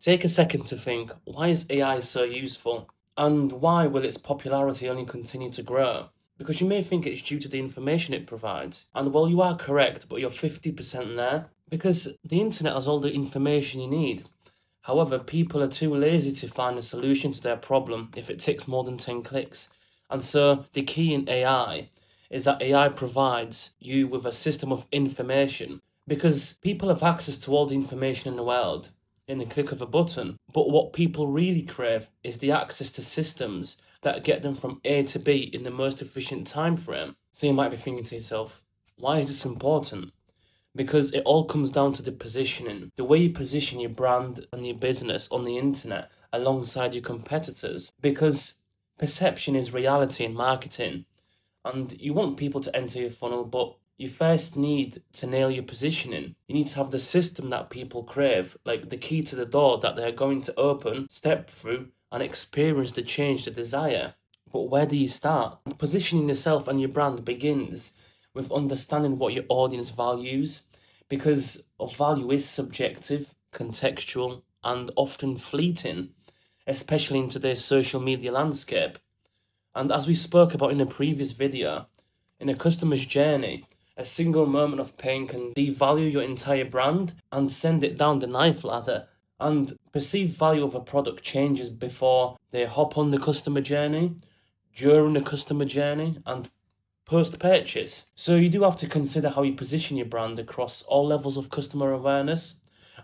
Take a second to think, why is AI so useful? And why will its popularity only continue to grow? Because you may think it's due to the information it provides. And well, you are correct, but you're 50% there. Because the internet has all the information you need. However, people are too lazy to find a solution to their problem if it takes more than 10 clicks. And so the key in AI is that AI provides you with a system of information because people have access to all the information in the world in the click of a button. But what people really crave is the access to systems that get them from A to B in the most efficient time frame. So you might be thinking to yourself, why is this important? Because it all comes down to the positioning, the way you position your brand and your business on the internet alongside your competitors. Because perception is reality in marketing, and you want people to enter your funnel, but you first need to nail your positioning. You need to have the system that people crave, like the key to the door that they're going to open, step through, and experience the change they desire. But where do you start? Positioning yourself and your brand begins with understanding what your audience values, because value is subjective, contextual, and often fleeting, especially in today's social media landscape. And as we spoke about in a previous video, in a customer's journey, a single moment of pain can devalue your entire brand and send it down the knife ladder. And perceived value of a product changes before they hop on the customer journey, during the customer journey, and post-purchase. So you do have to consider how you position your brand across all levels of customer awareness,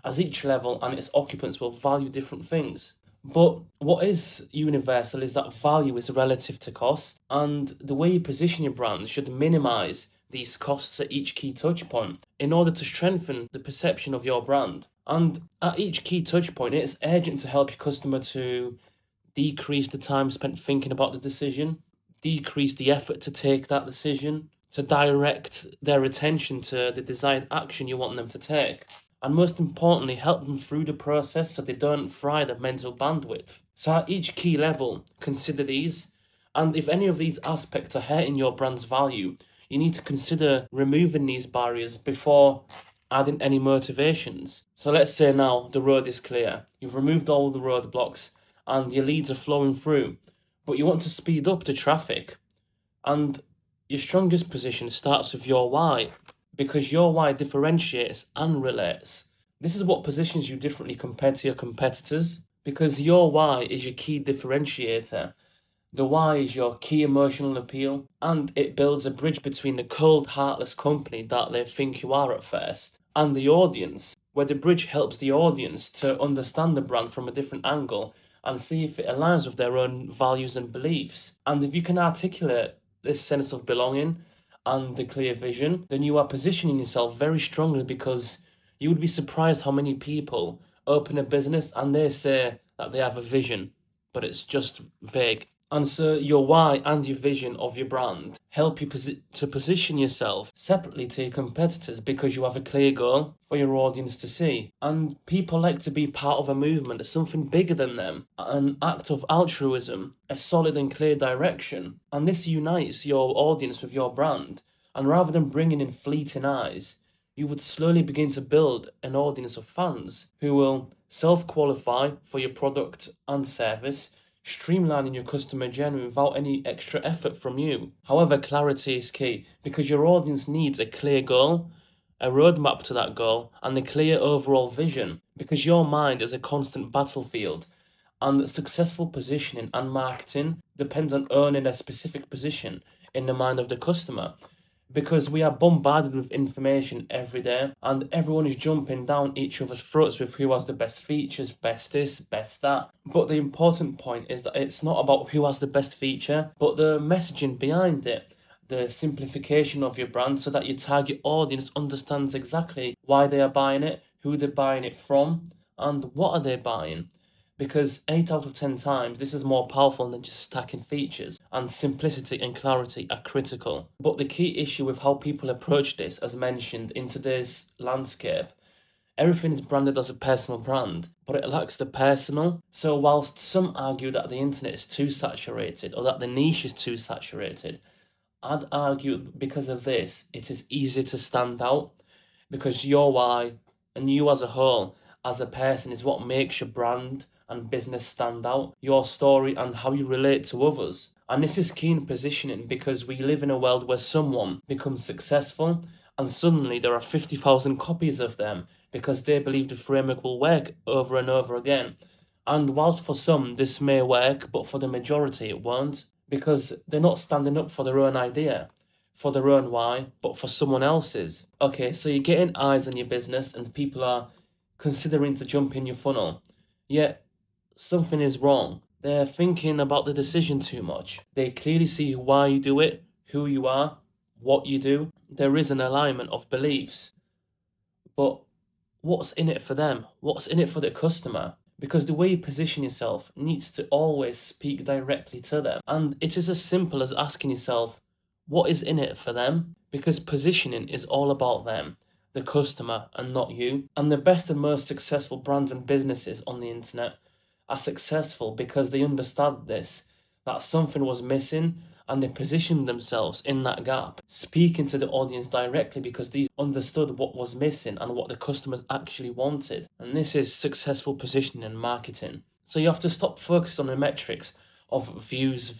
as each level and its occupants will value different things. But what is universal is that value is relative to cost, and the way you position your brand should minimize these costs at each key touch point in order to strengthen the perception of your brand. And at each key touch point, it's urgent to help your customer to decrease the time spent thinking about the decision, decrease the effort to take that decision, to direct their attention to the desired action you want them to take. And most importantly, help them through the process so they don't fry their mental bandwidth. So at each key level, consider these. And if any of these aspects are hurting your brand's value, you need to consider removing these barriers before adding any motivations. So let's say now the road is clear. You've removed all the roadblocks and your leads are flowing through, but you want to speed up the traffic. And your strongest position starts with your why, because your why differentiates and relates. This is what positions you differently compared to your competitors, because your why is your key differentiator. The why is your key emotional appeal, and it builds a bridge between the cold, heartless company that they think you are at first and the audience, where the bridge helps the audience to understand the brand from a different angle and see if it aligns with their own values and beliefs. And if you can articulate this sense of belonging and the clear vision, then you are positioning yourself very strongly, because you would be surprised how many people open a business and they say that they have a vision, but it's just vague. And so your why and your vision of your brand help you to position yourself separately to your competitors, because you have a clear goal for your audience to see. And people like to be part of a movement, something bigger than them, an act of altruism, a solid and clear direction. And this unites your audience with your brand. And rather than bringing in fleeting eyes, you would slowly begin to build an audience of fans who will self-qualify for your product and service, streamlining your customer journey without any extra effort from you. However, clarity is key, because your audience needs a clear goal, a roadmap to that goal, and a clear overall vision, because your mind is a constant battlefield, and successful positioning and marketing depends on owning a specific position in the mind of the customer, because we are bombarded with information every day and everyone is jumping down each other's throats with who has the best features, best this, best that. But the important point is that it's not about who has the best feature, but the messaging behind it, the simplification of your brand, so that your target audience understands exactly why they are buying it, who they're buying it from, and what are they buying. Because 8 out of 10 times this is more powerful than just stacking features, and simplicity and clarity are critical. But the key issue with how people approach this, as mentioned in today's landscape, everything is branded as a personal brand, but it lacks the personal. So whilst some argue that the internet is too saturated or that the niche is too saturated, I'd argue because of this, it is easy to stand out, because your why and you as a whole as a person is what makes your brand and business stand out, your story and how you relate to others. And this is key in positioning because we live in a world where someone becomes successful and suddenly there are 50,000 copies of them because they believe the framework will work over and over again. And whilst for some this may work, but for the majority it won't, because they're not standing up for their own idea, for their own why, but for someone else's. Okay, so you're getting eyes on your business and people are considering to jump in your funnel, yet something is wrong. They're thinking about the decision too much. They clearly see why you do it, who you are, what you do. There is an alignment of beliefs. But what's in it for them? What's in it for the customer? Because the way you position yourself needs to always speak directly to them. And it is as simple as asking yourself, what is in it for them? Because positioning is all about them, the customer, and not you. And the best and most successful brands and businesses on the internet are successful because they understand this, that something was missing and they positioned themselves in that gap, speaking to the audience directly because these understood what was missing and what the customers actually wanted. And this is successful positioning and marketing. So you have to stop focusing on the metrics of views,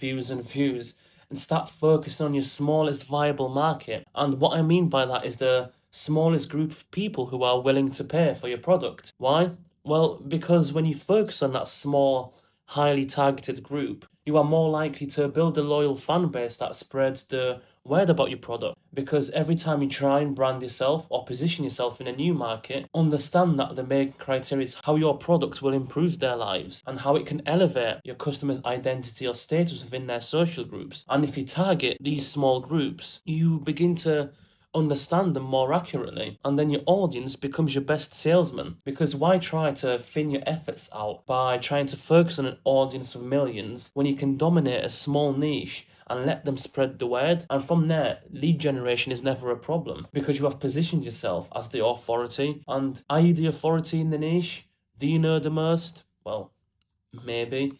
and start focusing on your smallest viable market. And what I mean by that is the smallest group of people who are willing to pay for your product. Why? Well, because when you focus on that small, highly targeted group, you are more likely to build a loyal fan base that spreads the word about your product. Because every time you try and brand yourself or position yourself in a new market, understand that the main criteria is how your product will improve their lives and how it can elevate your customer's identity or status within their social groups. And if you target these small groups, you begin to understand them more accurately, and then your audience becomes your best salesman. Because why try to thin your efforts out by trying to focus on an audience of millions when you can dominate a small niche and let them spread the word? And from there, lead generation is never a problem because you have positioned yourself as the authority. And are you the authority in the niche? Do you know the most? Well, maybe.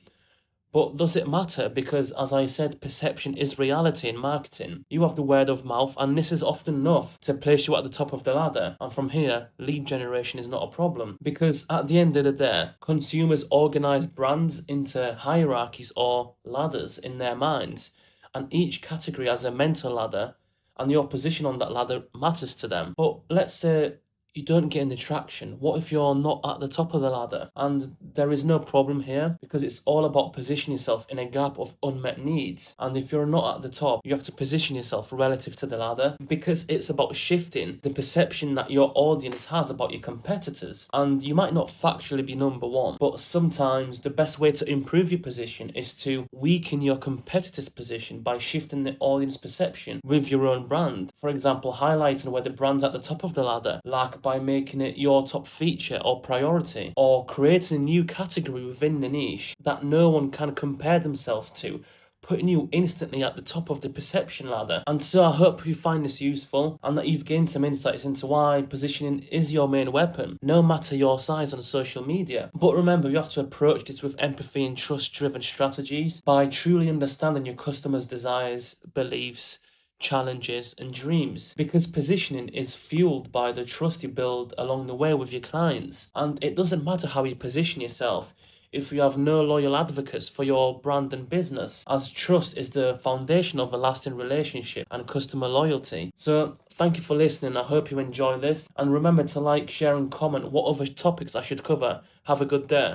But does it matter? Because, as I said, perception is reality in marketing. You have the word of mouth, and this is often enough to place you at the top of the ladder. And from here, lead generation is not a problem. Because at the end of the day, consumers organize brands into hierarchies or ladders in their minds. And each category has a mental ladder, and your position on that ladder matters to them. But let's say you don't get any traction. What if you're not at the top of the ladder? And there is no problem here because it's all about positioning yourself in a gap of unmet needs. And if you're not at the top, you have to position yourself relative to the ladder because it's about shifting the perception that your audience has about your competitors. And you might not factually be number one, but sometimes the best way to improve your position is to weaken your competitor's position by shifting the audience perception with your own brand. For example, highlighting where the brands at the top of the ladder lack by making it your top feature or priority, or creating a new category within the niche that no one can compare themselves to, putting you instantly at the top of the perception ladder. And so I hope you find this useful and that you've gained some insights into why positioning is your main weapon, no matter your size on social media. But remember, you have to approach this with empathy and trust-driven strategies by truly understanding your customers' desires, beliefs, challenges and dreams, because positioning is fueled by the trust you build along the way with your clients. And it doesn't matter how you position yourself if you have no loyal advocates for your brand and business, as trust is the foundation of a lasting relationship and customer loyalty. So thank you for listening. I hope you enjoy this, and remember to like, share and comment what other topics I should cover. Have a good day.